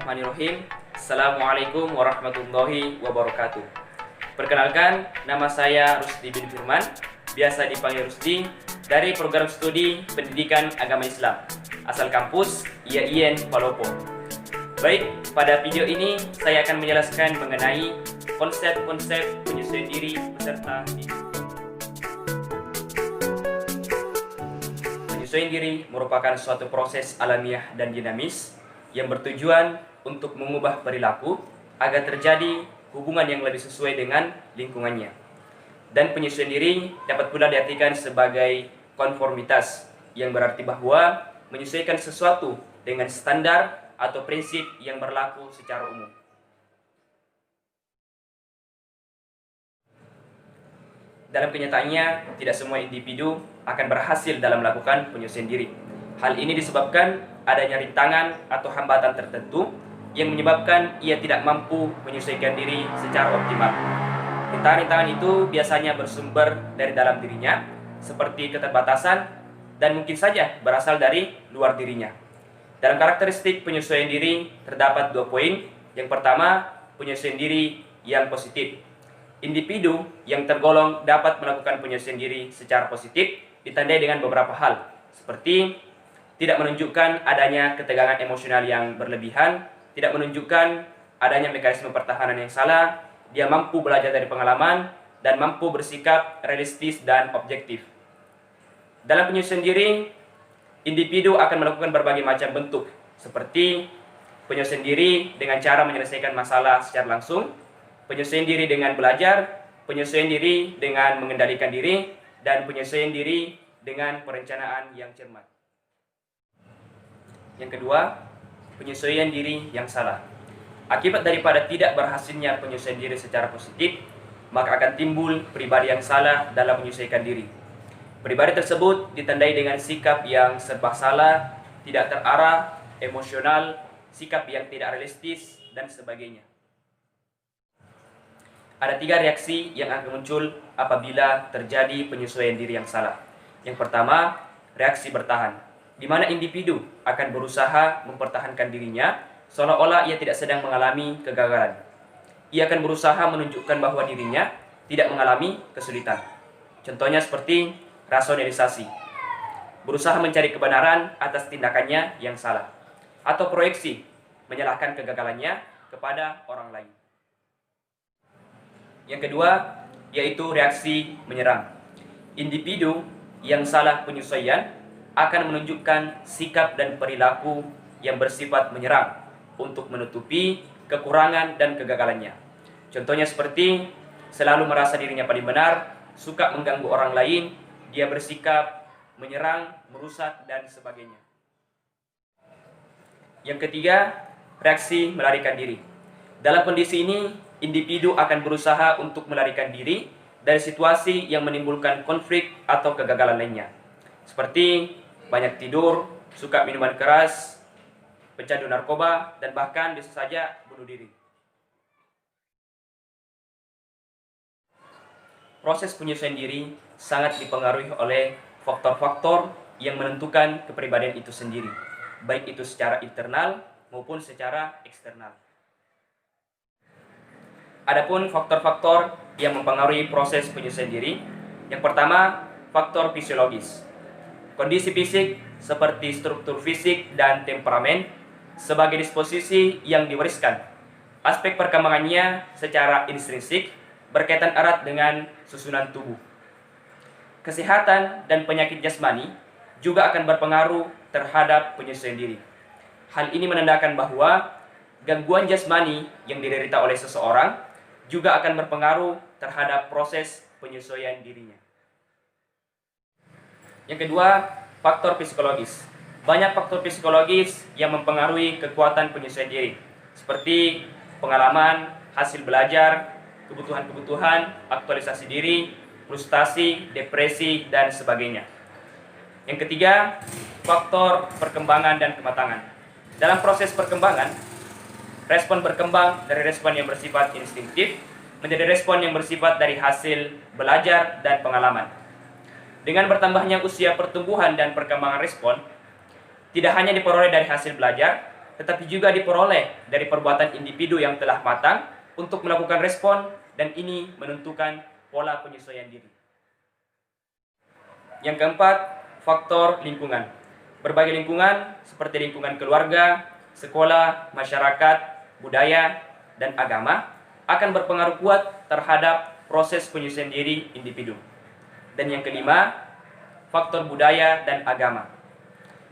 Bismillahirrahmanirrahim. Assalamualaikum warahmatullahi wabarakatuh. Perkenalkan, nama saya Rusdi bin Firman, biasa dipanggil Rusdi, dari program studi Pendidikan Agama Islam, asal kampus IAIN Palopo. Baik, pada video ini saya akan menjelaskan mengenai konsep-konsep penyesuaian diri peserta didik. Penyesuaian diri merupakan suatu proses alamiah dan dinamis yang bertujuan untuk mengubah perilaku agar terjadi hubungan yang lebih sesuai dengan lingkungannya. Dan penyesuaian diri dapat pula diartikan sebagai konformitas, yang berarti bahwa menyesuaikan sesuatu dengan standar atau prinsip yang berlaku secara umum. Dalam kenyataannya, tidak semua individu akan berhasil dalam melakukan penyesuaian diri. Hal ini disebabkan adanya rintangan atau hambatan tertentu yang menyebabkan ia tidak mampu menyesuaikan diri secara optimal. Rintangan-rintangan itu biasanya bersumber dari dalam dirinya, seperti keterbatasan, dan mungkin saja berasal dari luar dirinya. Dalam karakteristik penyesuaian diri terdapat 2 poin. Yang pertama, penyesuaian diri yang positif. Individu yang tergolong dapat melakukan penyesuaian diri secara positif ditandai dengan beberapa hal, seperti tidak menunjukkan adanya ketegangan emosional yang berlebihan, tidak menunjukkan adanya mekanisme pertahanan yang salah, dia mampu belajar dari pengalaman, dan mampu bersikap realistis dan objektif. Dalam penyesuaian diri, individu akan melakukan berbagai macam bentuk, seperti penyesuaian diri dengan cara menyelesaikan masalah secara langsung, penyesuaian diri dengan belajar, penyesuaian diri dengan mengendalikan diri, dan penyesuaian diri dengan perencanaan yang cermat. Yang kedua, penyesuaian diri yang salah. Akibat daripada tidak berhasilnya penyesuaian diri secara positif, maka akan timbul pribadi yang salah dalam menyesuaikan diri. Pribadi tersebut ditandai dengan sikap yang serba salah, tidak terarah, emosional, sikap yang tidak realistis, dan sebagainya. Ada 3 reaksi yang akan muncul apabila terjadi penyesuaian diri yang salah. Yang pertama, reaksi bertahan, di mana individu akan berusaha mempertahankan dirinya seolah-olah ia tidak sedang mengalami kegagalan. Ia akan berusaha menunjukkan bahwa dirinya tidak mengalami kesulitan. Contohnya seperti rasionalisasi, berusaha mencari kebenaran atas tindakannya yang salah, atau proyeksi, menyalahkan kegagalannya kepada orang lain. Yang kedua, yaitu reaksi menyerang. Individu yang salah penyesuaian akan menunjukkan sikap dan perilaku yang bersifat menyerang untuk menutupi kekurangan dan kegagalannya. Contohnya seperti selalu merasa dirinya paling benar, suka mengganggu orang lain, dia bersikap menyerang, merusak, dan sebagainya. Yang ketiga, reaksi melarikan diri. Dalam kondisi ini, individu akan berusaha untuk melarikan diri dari situasi yang menimbulkan konflik atau kegagalan lainnya, seperti banyak tidur, suka minuman keras, pecandu narkoba, dan bahkan bisa saja bunuh diri. Proses penyesuaian diri sangat dipengaruhi oleh faktor-faktor yang menentukan kepribadian itu sendiri, baik itu secara internal maupun secara eksternal. Adapun faktor-faktor yang mempengaruhi proses penyesuaian diri, yang pertama, faktor fisiologis. Kondisi fisik seperti struktur fisik dan temperamen sebagai disposisi yang diwariskan. Aspek perkembangannya secara intrinsik berkaitan erat dengan susunan tubuh. Kesehatan dan penyakit jasmani juga akan berpengaruh terhadap penyesuaian diri. Hal ini menandakan bahwa gangguan jasmani yang diderita oleh seseorang juga akan berpengaruh terhadap proses penyesuaian dirinya. Yang kedua, faktor psikologis. Banyak faktor psikologis yang mempengaruhi kekuatan penyesuaian diri, seperti pengalaman, hasil belajar, kebutuhan-kebutuhan, aktualisasi diri, frustasi, depresi, dan sebagainya. Yang ketiga, faktor perkembangan dan kematangan. Dalam proses perkembangan, respon berkembang dari respon yang bersifat instinktif menjadi respon yang bersifat dari hasil belajar dan pengalaman. Dengan bertambahnya usia pertumbuhan dan perkembangan respon, tidak hanya diperoleh dari hasil belajar, tetapi juga diperoleh dari perbuatan individu yang telah matang untuk melakukan respon, dan ini menentukan pola penyesuaian diri. Yang keempat, faktor lingkungan. Berbagai lingkungan seperti lingkungan keluarga, sekolah, masyarakat, budaya, dan agama akan berpengaruh kuat terhadap proses penyesuaian diri individu. Dan yang kelima, faktor budaya dan agama.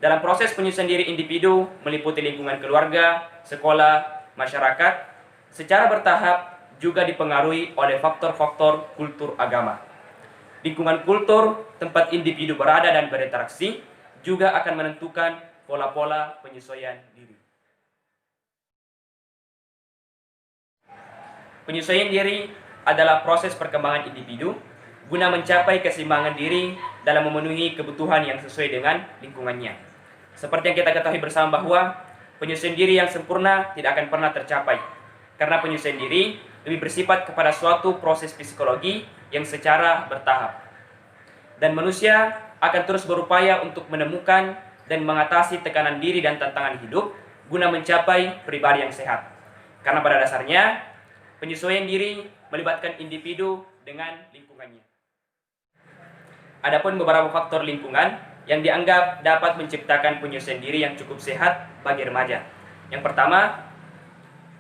Dalam proses penyesuaian diri individu meliputi lingkungan keluarga, sekolah, masyarakat, secara bertahap juga dipengaruhi oleh faktor-faktor kultur agama. Lingkungan kultur tempat individu berada dan berinteraksi juga akan menentukan pola-pola penyesuaian diri. Penyesuaian diri adalah proses perkembangan individu guna mencapai keseimbangan diri dalam memenuhi kebutuhan yang sesuai dengan lingkungannya. Seperti yang kita ketahui bersama bahwa penyesuaian diri yang sempurna tidak akan pernah tercapai, karena penyesuaian diri lebih bersifat kepada suatu proses psikologi yang secara bertahap. Dan manusia akan terus berupaya untuk menemukan dan mengatasi tekanan diri dan tantangan hidup guna mencapai pribadi yang sehat. Karena pada dasarnya, penyesuaian diri melibatkan individu dengan lingkungannya. Adapun beberapa faktor lingkungan yang dianggap dapat menciptakan penyesuaian diri yang cukup sehat bagi remaja. Yang pertama,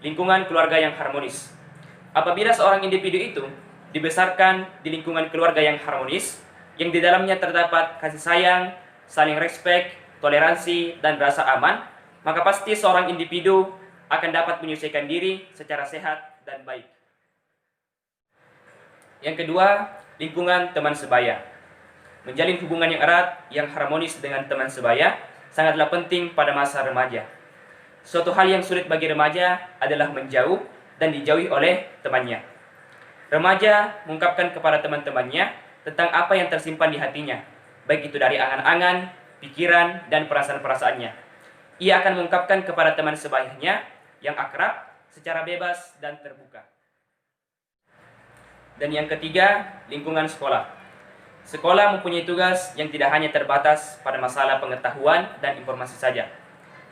lingkungan keluarga yang harmonis. Apabila seorang individu itu dibesarkan di lingkungan keluarga yang harmonis, yang di dalamnya terdapat kasih sayang, saling respek, toleransi, dan rasa aman, maka pasti seorang individu akan dapat menyesuaikan diri secara sehat dan baik. Yang kedua, lingkungan teman sebaya. Menjalin hubungan yang erat, yang harmonis dengan teman sebaya sangatlah penting pada masa remaja. Suatu hal yang sulit bagi remaja adalah menjauh dan dijauhi oleh temannya. Remaja mengungkapkan kepada teman-temannya tentang apa yang tersimpan di hatinya, baik itu dari angan-angan, pikiran, dan perasaan-perasaannya. Ia akan mengungkapkan kepada teman sebayanya yang akrab secara bebas dan terbuka. Dan yang ketiga, lingkungan sekolah. Sekolah mempunyai tugas yang tidak hanya terbatas pada masalah pengetahuan dan informasi saja,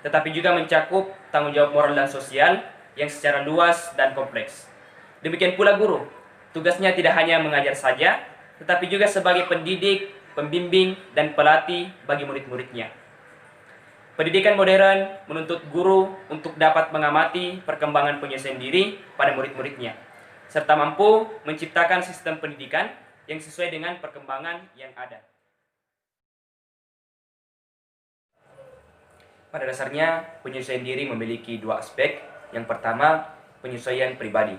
tetapi juga mencakup tanggung jawab moral dan sosial yang secara luas dan kompleks. Demikian pula guru, tugasnya tidak hanya mengajar saja, tetapi juga sebagai pendidik, pembimbing, dan pelatih bagi murid-muridnya. Pendidikan modern menuntut guru untuk dapat mengamati perkembangan penyesuaian diri pada murid-muridnya, serta mampu menciptakan sistem pendidikan yang sesuai dengan perkembangan yang ada. Pada dasarnya, penyesuaian diri memiliki dua aspek. Yang pertama, penyesuaian pribadi.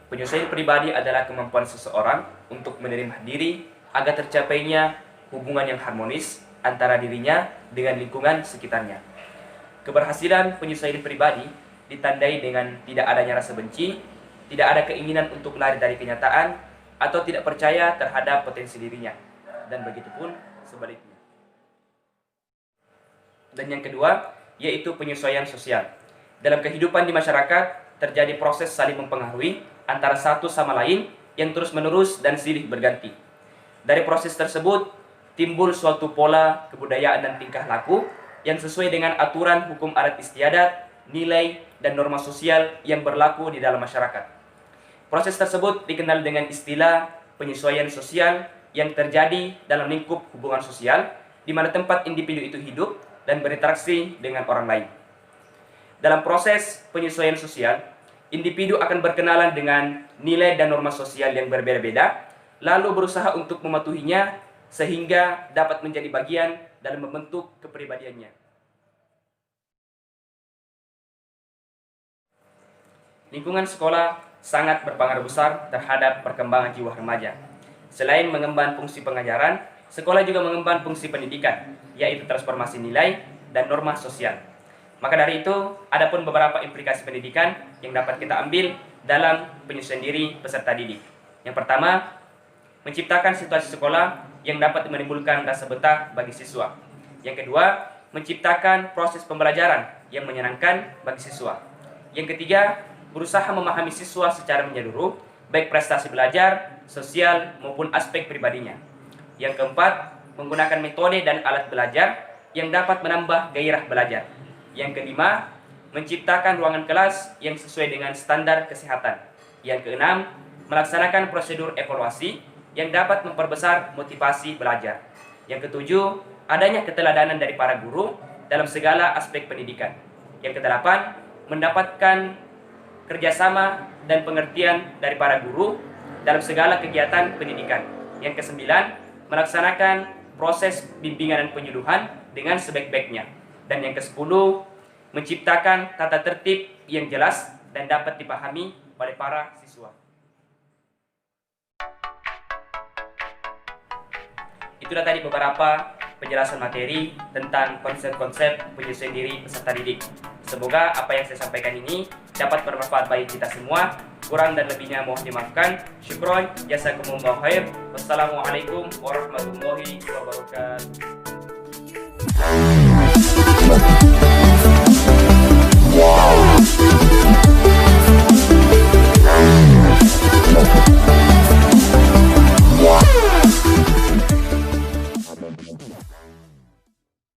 Penyesuaian pribadi adalah kemampuan seseorang untuk menerima diri agar tercapainya hubungan yang harmonis antara dirinya dengan lingkungan sekitarnya. Keberhasilan penyesuaian pribadi ditandai dengan tidak adanya rasa benci, tidak ada keinginan untuk lari dari kenyataan, atau tidak percaya terhadap potensi dirinya, dan begitupun sebaliknya. Dan yang kedua, yaitu penyesuaian sosial. Dalam kehidupan di masyarakat, terjadi proses saling mempengaruhi antara satu sama lain yang terus-menerus dan silih berganti. Dari proses tersebut, timbul suatu pola kebudayaan dan tingkah laku yang sesuai dengan aturan hukum adat istiadat, nilai, dan norma sosial yang berlaku di dalam masyarakat. Proses tersebut dikenal dengan istilah penyesuaian sosial yang terjadi dalam lingkup hubungan sosial, di mana tempat individu itu hidup dan berinteraksi dengan orang lain. Dalam proses penyesuaian sosial, individu akan berkenalan dengan nilai dan norma sosial yang berbeda-beda, lalu berusaha untuk mematuhinya sehingga dapat menjadi bagian dalam membentuk kepribadiannya. Lingkungan sekolah sangat berpengaruh besar terhadap perkembangan jiwa remaja. Selain mengemban fungsi pengajaran, sekolah juga mengemban fungsi pendidikan, yaitu transformasi nilai dan norma sosial. Maka dari itu, ada pun beberapa implikasi pendidikan yang dapat kita ambil dalam penyesuaian diri peserta didik. Yang pertama, menciptakan situasi sekolah yang dapat menimbulkan rasa betah bagi siswa. Yang kedua, menciptakan proses pembelajaran yang menyenangkan bagi siswa. Yang ketiga, berusaha memahami siswa secara menyeluruh, baik prestasi belajar, sosial, maupun aspek pribadinya. Yang keempat, menggunakan metode dan alat belajar yang dapat menambah gairah belajar. Yang kelima, menciptakan ruangan kelas yang sesuai dengan standar kesehatan. Yang keenam, melaksanakan prosedur evaluasi yang dapat memperbesar motivasi belajar. Yang ketujuh, adanya keteladanan dari para guru dalam segala aspek pendidikan. Yang kedelapan, mendapatkan kerjasama dan pengertian dari para guru dalam segala kegiatan pendidikan. Yang kesembilan, melaksanakan proses bimbingan dan penyuluhan dengan sebaik-baiknya. Dan yang kesepuluh, menciptakan tata tertib yang jelas dan dapat dipahami oleh para siswa. Itulah tadi beberapa penjelasan materi tentang konsep-konsep penyesuaian diri peserta didik. Semoga apa yang saya sampaikan ini dapat bermanfaat bagi kita semua. Kurang dan lebihnya mohon dimaafkan. Syukron, jazakumullahu khair. Wassalamualaikum warahmatullahi wabarakatuh.